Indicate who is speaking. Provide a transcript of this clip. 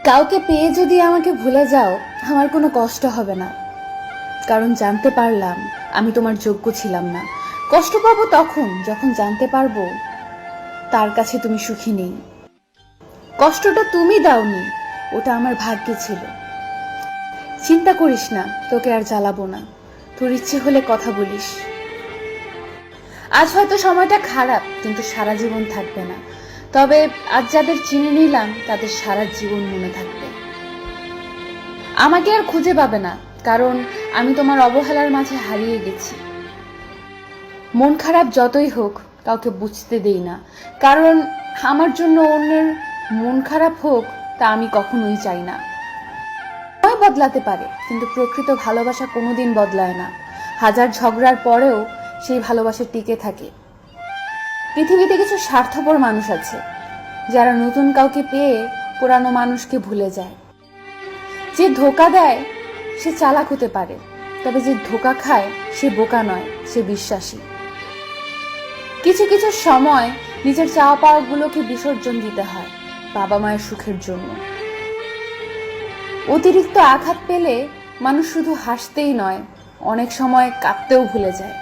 Speaker 1: কাউকে পেয়ে যদি আমাকে ভুলে যাও, আমার কোনো কষ্ট হবে না, কারণ জানতে পারলাম আমি তোমার যোগ্য ছিলাম না। কষ্ট পাবো তখন যখন জানতে পারবো তার কাছে তুমি সুখী নেই। কষ্টটা তুমি দাওনি, ওটা আমার ভাগ্যে ছিল। চিন্তা করিস না, তোকে আর জ্বালাবো না। তোর ইচ্ছে হলে কথা বলিস। আজ হয়তো সময়টা খারাপ, কিন্তু সারা জীবন থাকবে না। তবে আজ যাদের চিনে নিলাম তাদের সারা জীবন মনে থাকবে। আমাকে আর খুঁজে পাবে না, কারণ আমি তোমার অবহেলার মাঝে হারিয়ে গেছি। মন খারাপ যতই হোক কাউকে বুঝতে দেই না, কারণ আমার জন্য অন্যের মন খারাপ হোক তা আমি কখনোই চাই না। সময় বদলাতে পারে, কিন্তু প্রকৃত ভালোবাসা কোনোদিন বদলায় না। হাজার ঝগড়ার পরেও সেই ভালোবাসা টিকে থাকে। পৃথিবীতে কিছু স্বার্থপর মানুষ আছে যারা নতুন কাউকে পেয়ে পুরানো মানুষকে ভুলে যায়। যে ধোঁকা দেয় সে চালাক হতে পারে, তবে যে ধোঁকা খায় সে বোকা নয়, সে বিশ্বাসী। কিছু কিছু সময় নিজের চাওয়া পাওয়াগুলোকে বিসর্জন দিতে হয় বাবা মায়ের সুখের জন্য। অতিরিক্ত আঘাত পেলে মানুষ শুধু হাসতেই নয়, অনেক সময় কাঁদতেও ভুলে যায়।